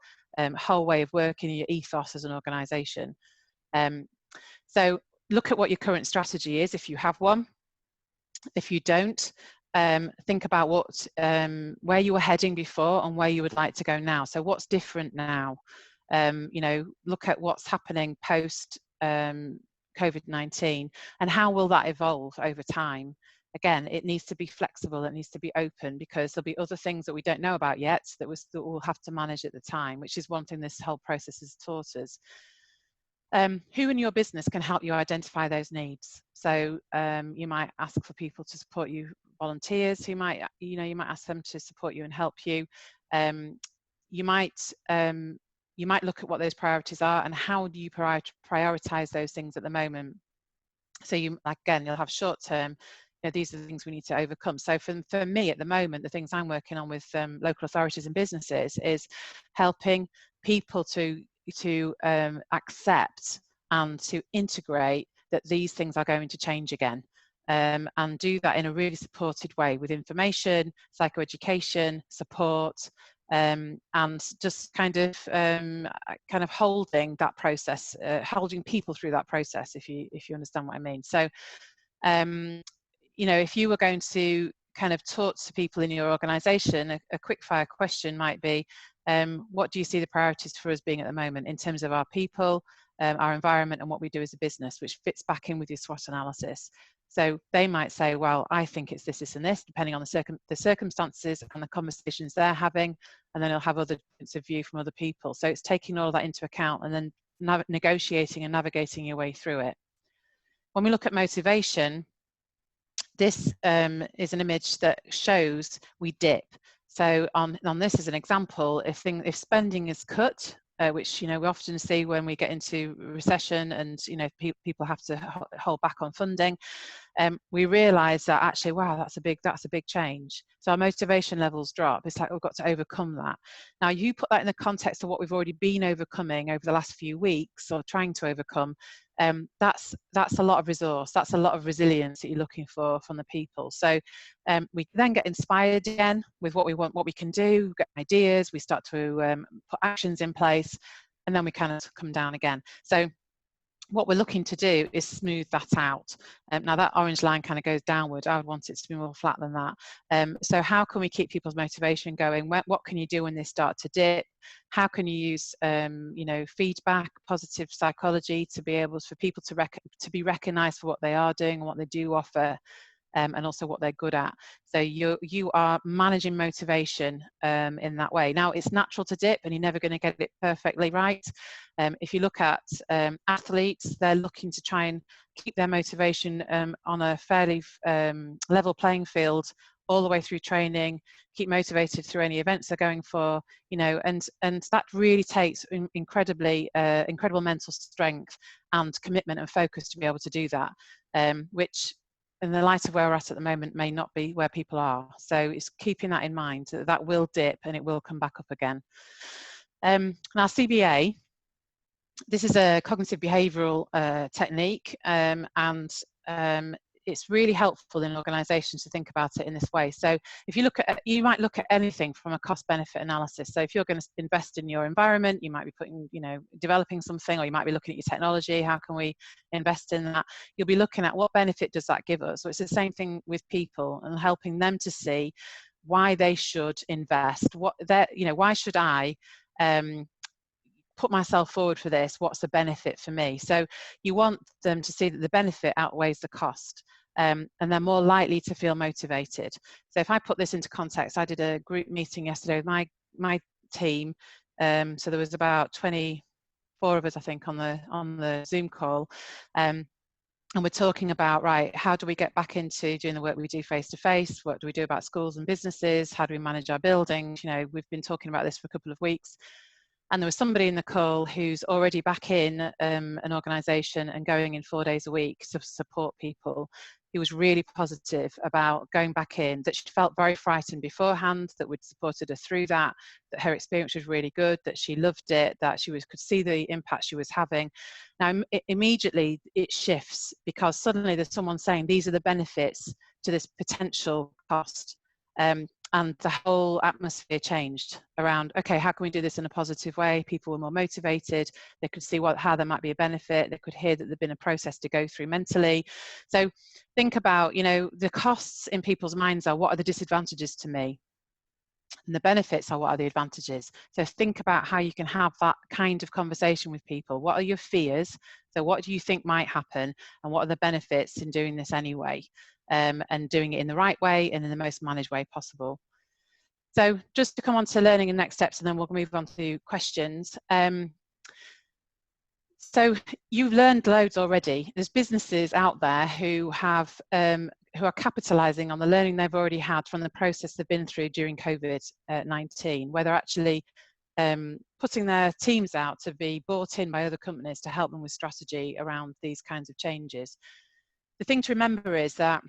whole way of working, your ethos as an organisation. So look at what your current strategy is, if you have one. If you don't, think about what where you were heading before and where you would like to go now. So what's different now? You know, look at what's happening post COVID-19 and how will that evolve over time. Again, it needs to be flexible, it needs to be open, because there'll be other things that we don't know about yet that we'll have to manage at the time, which is one thing this whole process has taught us. Who in your business can help you identify those needs? So you might ask for people to support you, volunteers who might, you might ask them to support you and help you. You might look at what those priorities are and how do you prioritize those things at the moment. So you'll have short term, these are the things we need to overcome. So for me at the moment, the things I'm working on with local authorities and businesses is helping people to accept and to integrate that these things are going to change again, and do that in a really supported way with information, psychoeducation, support, and just kind of holding that process, holding people through that process, if you understand what I mean. So if you were going to kind of talk to people in your organisation, a quick fire question might be, what do you see the priorities for us being at the moment in terms of our people, our environment, and what we do as a business, which fits back in with your SWOT analysis. So they might say, well, I think it's this, this, and this, depending on the circumstances and the conversations they're having, and then they'll have other points of view from other people. So it's taking all of that into account and then negotiating and navigating your way through it. When we look at motivation, this is an image that shows we dip. So on this as an example, if spending is cut, which we often see when we get into recession and people have to hold back on funding, we realise that actually, wow, that's a big change. So our motivation levels drop. It's like we've got to overcome that. Now you put that in the context of what we've already been overcoming over the last few weeks, or trying to overcome. That's a lot of resource. That's a lot of resilience that you're looking for from the people. So we then get inspired again with what we want, what we can do, we get ideas, we start to put actions in place, and then we kind of come down again. So what we're looking to do is smooth that out. Now that orange line kind of goes downward. I would want it to be more flat than that. So how can we keep people's motivation going? What can you do when they start to dip? How can you use feedback, positive psychology, to be able for people to be recognized for what they are doing and what they do offer, and also what they're good at. So you are managing motivation in that way. Now it's natural to dip, and you're never going to get it perfectly right. If you look at athletes, they're looking to try and keep their motivation on a fairly level playing field all the way through training, keep motivated through any events they're going for, and that really takes incredible mental strength and commitment and focus to be able to do that, which in the light of where we're at the moment may not be where people are. So it's keeping that in mind, that will dip and it will come back up again. Now CBA, this is a cognitive behavioural technique, and it's really helpful in organisations to think about it in this way. So if you look at, you might look at anything from a cost benefit analysis. So if you're going to invest in your environment, you might be putting, developing something, or you might be looking at your technology. How can we invest in that? You'll be looking at what benefit does that give us. So it's the same thing with people, and helping them to see why they should invest. Why should I put myself forward for this? What's the benefit for me? So you want them to see that the benefit outweighs the cost, and they're more likely to feel motivated. So if I put this into context, I did a group meeting yesterday with my team. So there was about 24 of us, I think, on the Zoom call. And we're talking about, right, how do we get back into doing the work we do face to face? What do we do about schools and businesses? How do we manage our buildings? We've been talking about this for a couple of weeks. And there was somebody in the call who's already back in an organisation and going in 4 days a week to support people. He was really positive about going back in, that she felt very frightened beforehand, that we'd supported her through that her experience was really good, that she loved it, that could see the impact she was having. Now, immediately it shifts, because suddenly there's someone saying these are the benefits to this potential cost. And the whole atmosphere changed around, okay, how can we do this in a positive way? People were more motivated. They could see how there might be a benefit. They could hear that there'd been a process to go through mentally. So think about, the costs in people's minds are, what are the disadvantages to me? And the benefits are, what are the advantages? So think about how you can have that kind of conversation with people. What are your fears? So what do you think might happen? And what are the benefits in doing this anyway? And doing it in the right way and in the most managed way possible. So just to come on to learning and next steps, and then we'll move on to questions. So you've learned loads already. There's businesses out there who are capitalising on the learning they've already had from the process they've been through during COVID-19, where they're actually putting their teams out to be bought in by other companies to help them with strategy around these kinds of changes. The thing to remember is that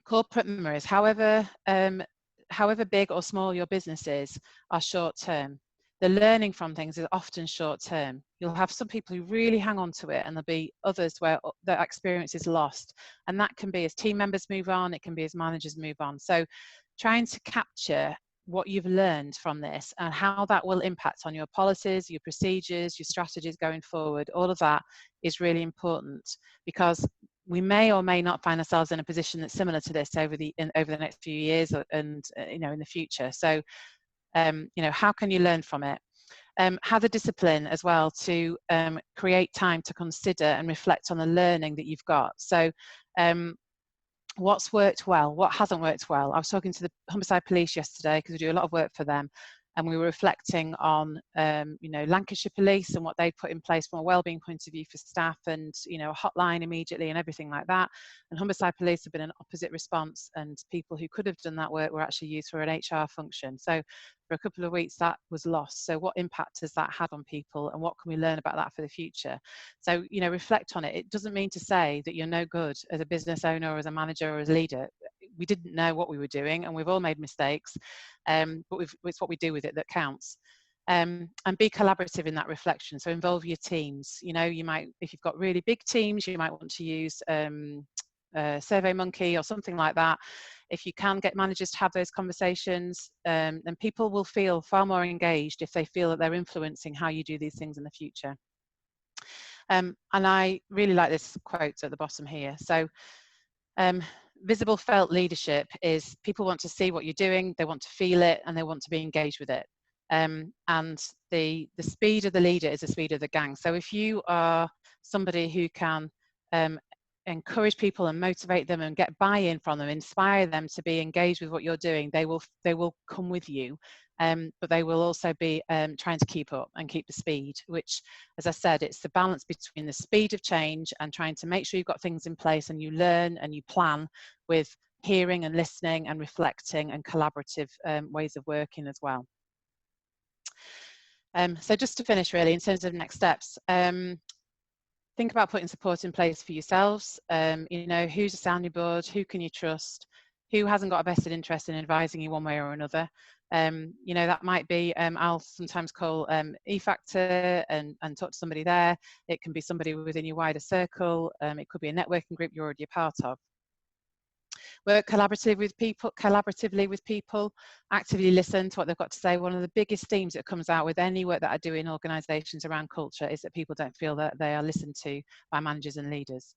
corporate memories, however big or small your business is, are short term. The learning from things is often short term. You'll have some people who really hang on to it, and there'll be others where that experience is lost. And that can be as team members move on, it can be as managers move on. So trying to capture what you've learned from this and how that will impact on your policies, your procedures, your strategies going forward, all of that is really important, because we may or may not find ourselves in a position that's similar to this over the next few years, and in the future. So how can you learn from it? Have the discipline as well to create time to consider and reflect on the learning that you've got. So what's worked well, what hasn't worked well. I was talking to the Humberside Police yesterday, because we do a lot of work for them, and we were reflecting on Lancashire Police and what they put in place from a wellbeing point of view for staff, and a hotline immediately and everything like that. And Humberside Police have been an opposite response, and people who could have done that work were actually used for an HR function. So for a couple of weeks that was lost. So what impact has that had on people, and what can we learn about that for the future? So reflect on it. It doesn't mean to say that you're no good as a business owner or as a manager or as a leader. We didn't know what we were doing, and we've all made mistakes, but it's what we do with it that counts. And be collaborative in that reflection. So involve your teams. You might, if you've got really big teams, you might want to use SurveyMonkey or something like that. If you can get managers to have those conversations, then people will feel far more engaged if they feel that they're influencing how you do these things in the future. And I really like this quote at the bottom here. So visible felt leadership is, people want to see what you're doing, they want to feel it, and they want to be engaged with it. And the speed of the leader is the speed of the gang. So if you are somebody who can encourage people and motivate them and get buy-in from them, inspire them to be engaged with what you're doing, they will come with you. But they will also be trying to keep up and keep the speed, which, as I said, it's the balance between the speed of change and trying to make sure you've got things in place and you learn and you plan with hearing and listening and reflecting and collaborative ways of working as well. So just to finish, really, in terms of next steps, think about putting support in place for yourselves. Who's a sounding board? Who can you trust? Who hasn't got a vested interest in advising you one way or another? You know, that might be, I'll sometimes call eFactor and talk to somebody there. It can be somebody within your wider circle. It could be a networking group you're already a part of. Work collaboratively with people, actively listen to what they've got to say. One of the biggest themes that comes out with any work that I do in organisations around culture is that people don't feel that they are listened to by managers and leaders.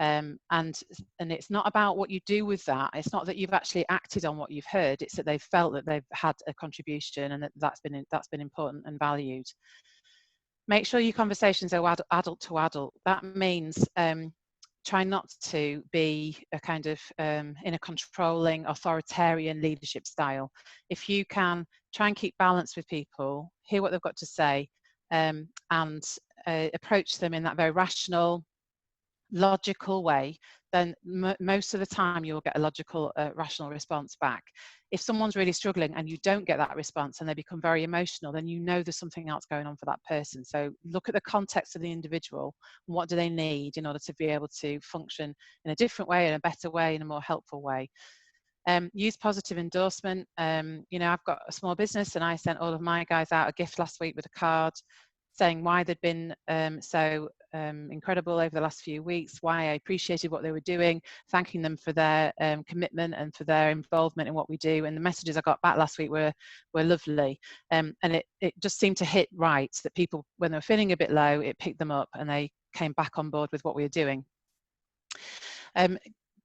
And it's not about what you do with that. It's not that you've actually acted on what you've heard. It's that they've felt that they've had a contribution and that's been important and valued. Make sure your conversations are adult to adult. That means try not to be a kind of in a controlling, authoritarian leadership style. If you can, try and keep balance with people, hear what they've got to say, and approach them in that very rational, logical way, then most of the time you'll get a logical, rational response back. If someone's really struggling and you don't get that response and they become very emotional, then you know there's something else going on for that person. So look at the context of the individual. What do they need in order to be able to function in a different way, in a better way, in a more helpful way? Use positive endorsement. You know, I've got a small business and I sent all of my guys out a gift last week with a card saying why they'd been so incredible over the last few weeks, why I appreciated what they were doing, thanking them for their commitment and for their involvement in what we do. And the messages I got back last week were lovely. And it just seemed to hit right, that people, when they were feeling a bit low, it picked them up and they came back on board with what we were doing.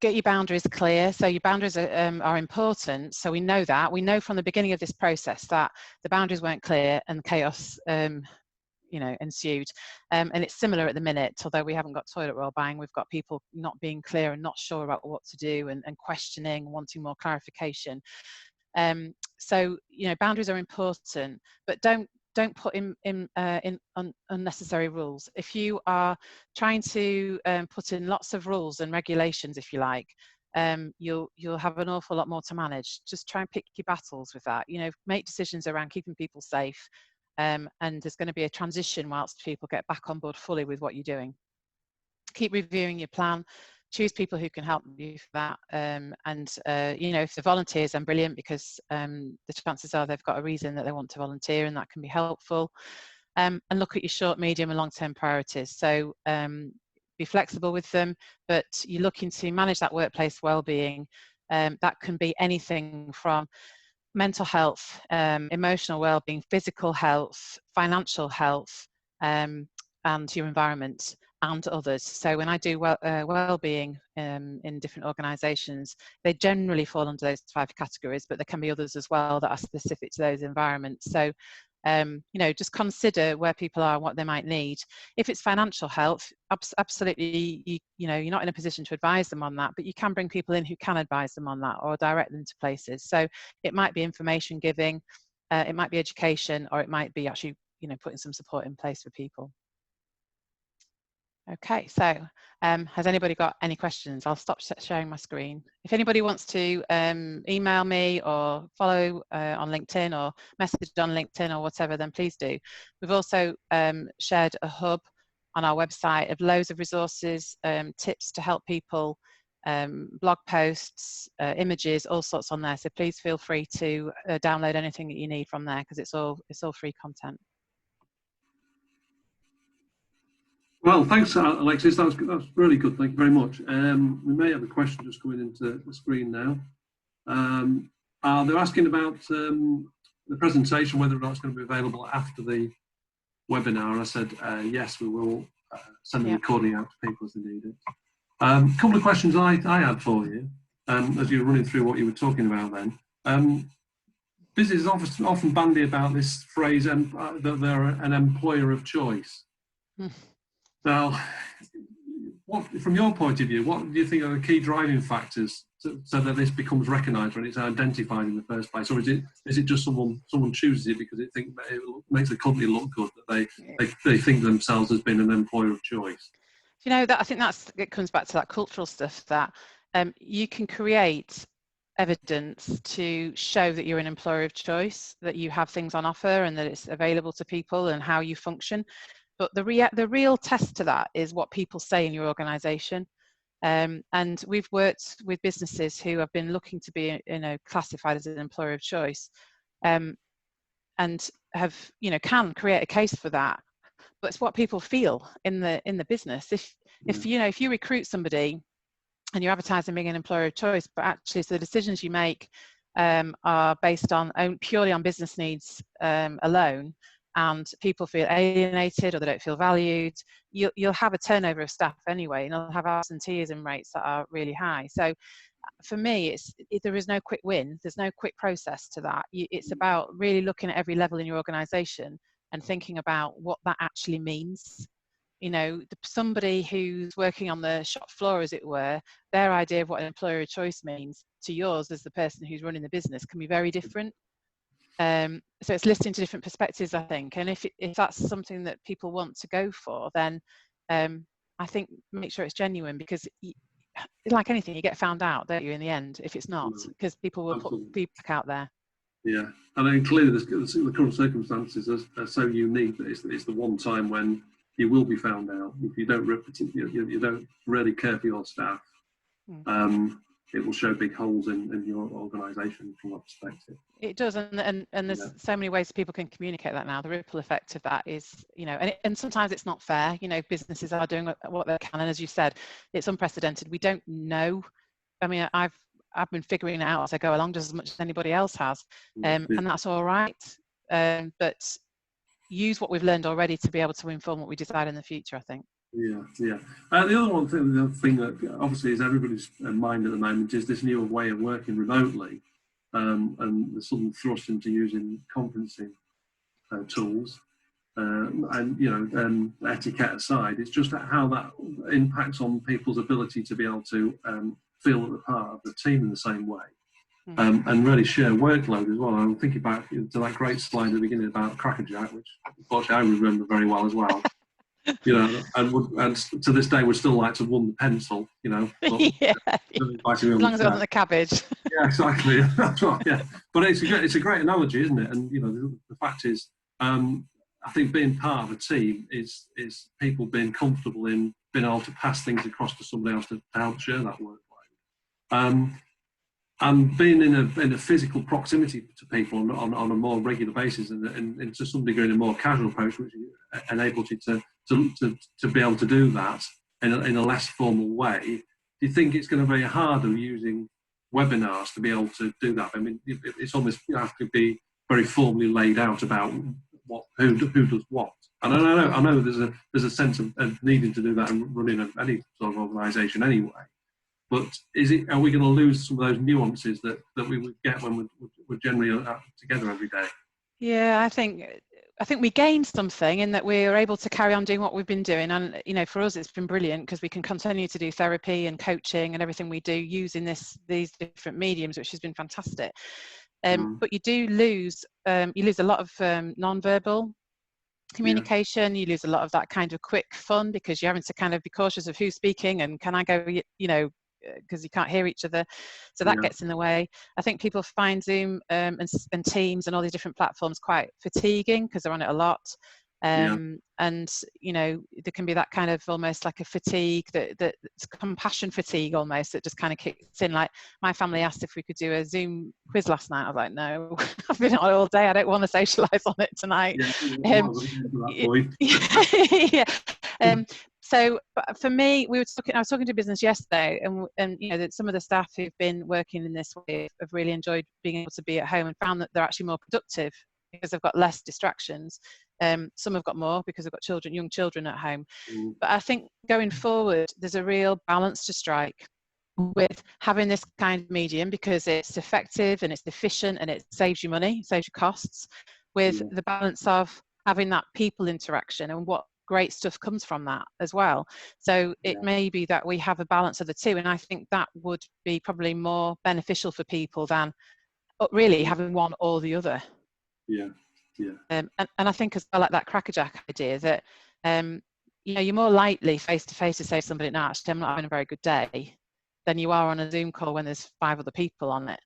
Get your boundaries clear. So your boundaries are important. So we know that. We know from the beginning of this process that the boundaries weren't clear and chaos you know, ensued. And it's similar at the minute, although we haven't got toilet roll buying, we've got people not being clear and not sure about what to do and questioning, wanting more clarification. So, you know, boundaries are important, but don't put in unnecessary rules. If you are trying to put in lots of rules and regulations, if you like, you'll have an awful lot more to manage. Just try and pick your battles with that. You know, make decisions around keeping people safe, and there's going to be a transition whilst people get back on board fully with what you're doing. Keep reviewing your plan. Choose people who can help you for that, and you know, if they're volunteers, then brilliant, because the chances are they've got a reason that they want to volunteer, and that can be helpful. And look at your short, medium, and long-term priorities. So be flexible with them, but you're looking to manage that workplace well-being. That can be anything from mental health, emotional well-being, physical health, financial health, and your environment and others. So when I do well-being in different organisations, they generally fall under those 5 categories, but there can be others as well that are specific to those environments. So you know, just consider where people are and what they might need. If it's financial health, absolutely, you know, you're not in a position to advise them on that, but you can bring people in who can advise them on that or direct them to places. So it might be information giving, it might be education, or it might be actually, you know, putting some support in place for people. Okay, so has anybody got any questions? I'll stop sharing my screen. If anybody wants to email me or follow on LinkedIn or message on LinkedIn or whatever, then please do. We've also shared a hub on our website of loads of resources, tips to help people, blog posts, images, all sorts on there. So please feel free to download anything that you need from there, because it's all free content. Well, thanks, Alexis. That's really good. Thank you very much. We may have a question just coming into the screen now. They're asking about the presentation, whether or not it's going to be available after the webinar. I said, yes, we will send the recording out to people as they need it. A couple of questions I had for you, as you were running through what you were talking about then. Businesses often bandy about this phrase that they're an employer of choice. Now, from your point of view, what do you think are the key driving factors so that this becomes recognised when it's identified in the first place, or is it just someone chooses it because it makes the company look good, that they think themselves as being an employer of choice? You know, that I think it comes back to that cultural stuff, that you can create evidence to show that you're an employer of choice, that you have things on offer and that it's available to people and how you function. But the real test to that is what people say in your organisation. And we've worked with businesses who have been looking to be, classified as an employer of choice, and have, can create a case for that. But it's what people feel in the business. If you recruit somebody and you're advertising being an employer of choice, but actually so the decisions you make are based on purely on business needs alone, and people feel alienated or they don't feel valued, you'll have a turnover of staff anyway, and you'll have absenteeism rates that are really high. So for me, there is no quick win. There's no quick process to that. It's about really looking at every level in your organisation and thinking about what that actually means. Somebody who's working on the shop floor, as it were, their idea of what an employer of choice means to yours as the person who's running the business can be very different. So it's listening to different perspectives, I think. And if that's something that people want to go for, then I think make sure it's genuine, because like anything, you get found out, don't you, in the end, if it's not, because people will put feedback out there. Yeah, and then clearly the current circumstances are so unique that it's the one time when you will be found out if you don't you don't really care for your staff. It will show big holes in your organisation from that perspective. It does, and there's so many ways people can communicate that now. The ripple effect of that is, and sometimes it's not fair. Businesses are doing what they can, and as you said, it's unprecedented. We don't know. I mean, I've been figuring it out as I go along, just as much as anybody else has, and that's all right. But use what we've learned already to be able to inform what we decide in the future, I think. Yeah. The other thing that obviously is everybody's mind at the moment is this new way of working remotely, and the sudden thrust into using conferencing tools, and etiquette aside, it's just how that impacts on people's ability to be able to feel that they're part of the team in the same way, and really share workload as well. I'm thinking back to that great slide at the beginning about Crackerjack, which unfortunately I remember very well as well. And to this day would still like to warm the pencil, but, yeah. As long as it wasn't the cabbage. Yeah, exactly. That's right. Yeah, but it's a great analogy, isn't it? And the fact is, I think being part of a team is people being comfortable in being able to pass things across to somebody else to help share that workload. And being in a physical proximity to people on a more regular basis, and to some degree in a more casual approach, which enables you to be able to do that in a less formal way. Do you think it's going to be harder using webinars to be able to do that? I mean, it's almost, you have to be very formally laid out about who does what. And I know there's a sense of needing to do that and running any sort of organisation anyway. But are we going to lose some of those nuances that we would get when we're generally together every day? Yeah, I think we gained something in that we're able to carry on doing what we've been doing, and for us it's been brilliant because we can continue to do therapy and coaching and everything we do using these different mediums, which has been fantastic. But you do lose a lot of non-verbal communication. You lose a lot of that kind of quick fun because you're having to kind of be cautious of who's speaking and can I go, because you can't hear each other, so that gets in the way. I think people find Zoom and Teams and all these different platforms quite fatiguing because they're on it a lot, and there can be that kind of almost like a fatigue, that's compassion fatigue almost, that just kind of kicks in. Like my family asked if we could do a Zoom quiz last night. I was like, no, I've been on it all day, I don't want to socialise on it tonight. So for me, I was talking to business yesterday, and that some of the staff who've been working in this way have really enjoyed being able to be at home and found that they're actually more productive because they've got less distractions. Some have got more because they've got young children at home. But I think going forward, there's a real balance to strike with having this kind of medium because it's effective and it's efficient and it saves you money, saves you costs, with the balance of having that people interaction and what great stuff comes from that as well. So it may be that we have a balance of the two, and I think that would be probably more beneficial for people than really having one or the other. And I think as well, like that Crackerjack idea, that you're more likely face to face to say to somebody, no, actually I'm not having a very good day, than you are on a Zoom call when there's 5 other people on it.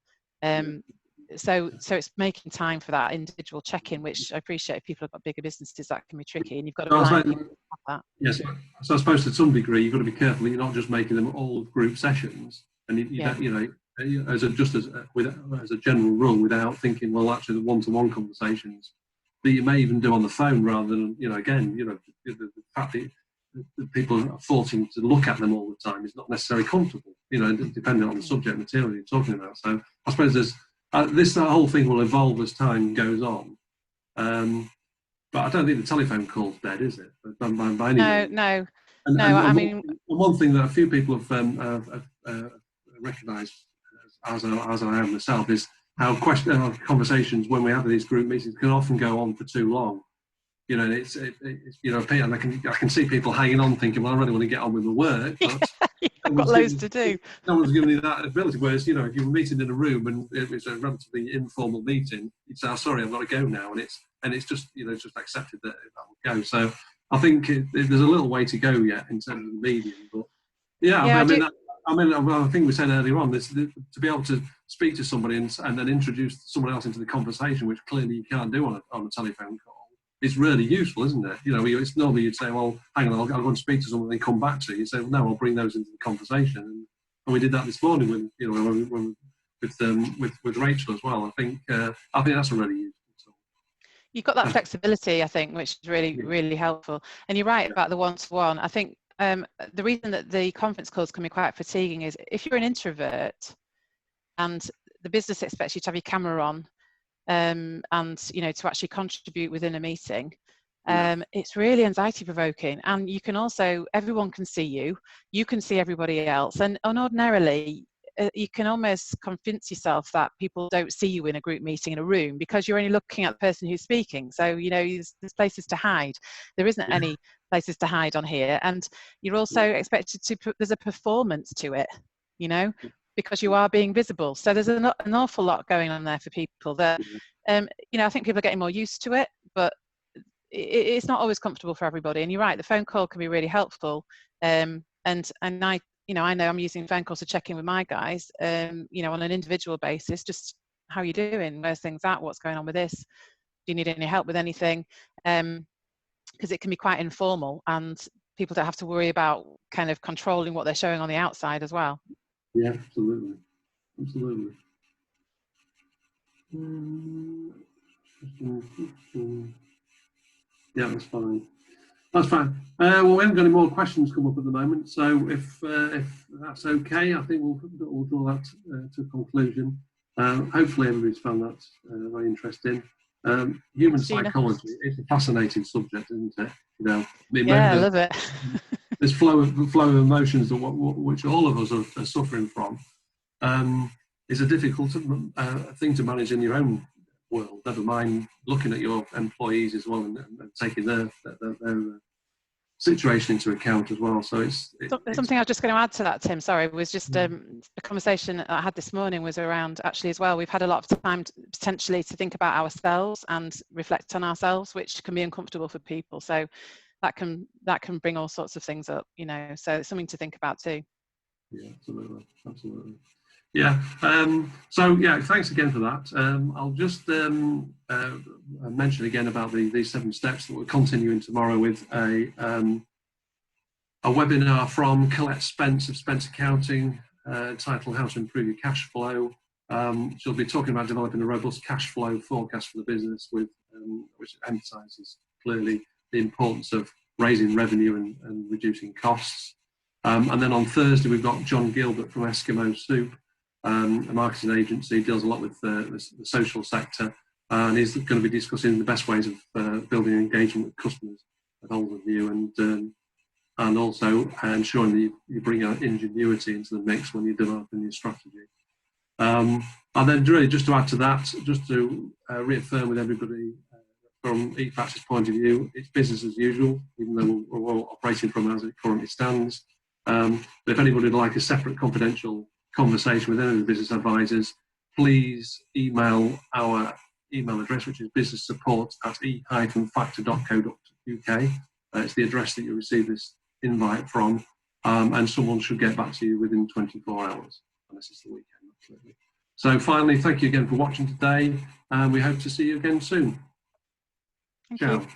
so it's making time for that individual check-in, which I appreciate. If people have got bigger businesses, that can be tricky, and you've got to rely on people to have that. Yes, so I suppose to some degree you've got to be careful that you're not just making them all group sessions, and you don't, you know, as a general rule, without thinking, well, actually the one-to-one conversations that you may even do on the phone rather than, you know, again, you know, the fact that people are forcing to look at them all the time is not necessarily comfortable, you know, depending on the subject material you're talking about. So I suppose there's that whole thing will evolve as time goes on. But I don't think the telephone call's dead, is it? By any means. No. And I mean, one thing that a few people have recognised, as I am myself, is how conversations when we have these group meetings can often go on for too long. You know, it's you know, and I can see people hanging on, thinking, well, I really want to get on with the work, but I've got loads to do. No one's giving you that ability. Whereas, you know, if you were meeting in a room and it was a relatively informal meeting, you'd say, "Oh, sorry, I've got to go now," and it's just, you know, just accepted that that will go. So I think there's a little way to go yet in terms of the medium, but yeah, I think we said earlier on this, to be able to speak to somebody and then introduce someone else into the conversation, which clearly you can't do on a telephone call. It's really useful, isn't it? You know, it's normally you'd say, well, hang on, I'll go and speak to someone and come back to you. You say, well, no, I'll bring those into the conversation. And we did that this morning with, you know, with Rachel as well. I think that's a really useful tool. You've got that flexibility, I think, which is really, really helpful. And you're right about the one-to-one. I think the reason that the conference calls can be quite fatiguing is if you're an introvert and the business expects you to have your camera on, and you know, to actually contribute within a meeting, it's really anxiety provoking. And you can also, everyone can see you, you can see everybody else, and ordinarily you can almost convince yourself that people don't see you in a group meeting in a room because you're only looking at the person who's speaking. So, you know, there's places to hide. There isn't any places to hide on here, and you're also expected to there's a performance to it, you know, because you are being visible. So there's an awful lot going on there for people that, you know, I think people are getting more used to it, but it's not always comfortable for everybody. And you're right, the phone call can be really helpful. And I, you know, I know I'm using phone calls to check in with my guys, you know, on an individual basis, just how are you doing? Where's things at? What's going on with this? Do you need any help with anything? Because it can be quite informal and people don't have to worry about kind of controlling what they're showing on the outside as well. Yeah, absolutely. Absolutely. Yeah, that's fine. That's fine. Well, we haven't got any more questions come up at the moment, so if that's okay, I think we'll draw that to a conclusion. Hopefully, everybody's found that very interesting. Human psychology is a fascinating subject, isn't it? You know, I love it. This flow of emotions, which all of us are suffering from, is a difficult thing to manage in your own world. Never mind looking at your employees as well and taking their situation into account as well. So it's something I was just going to add to that, Tim. Sorry, was just a conversation I had this morning was around actually as well. We've had a lot of time potentially to think about ourselves and reflect on ourselves, which can be uncomfortable for people. So that can bring all sorts of things up, you know. So it's something to think about too. Yeah, absolutely. Yeah. So yeah, thanks again for that. I'll just mention again about these 7 steps that we're continuing tomorrow with a webinar from Colette Spence of Spence Accounting, titled "How to Improve Your Cash Flow." She'll be talking about developing a robust cash flow forecast for the business, which emphasises clearly the importance of raising revenue and reducing costs. And then on Thursday, we've got John Gilbert from Eskimo Soup, a marketing agency, deals a lot with the social sector, and he's going to be discussing the best ways of building engagement with customers at Holden View, and also ensuring that you bring your ingenuity into the mix when you're developing your strategy. And then really just to add to that, just to reaffirm with everybody from eFactor's point of view, it's business as usual, even though we're all operating from as it currently stands. But if anybody would like a separate confidential conversation with any of the business advisors, please email our email address, which is businesssupport@e-factor.co.uk. It's the address that you receive this invite from, and someone should get back to you within 24 hours, unless it's the weekend, absolutely. So finally, thank you again for watching today, and we hope to see you again soon. Thank Ciao. you.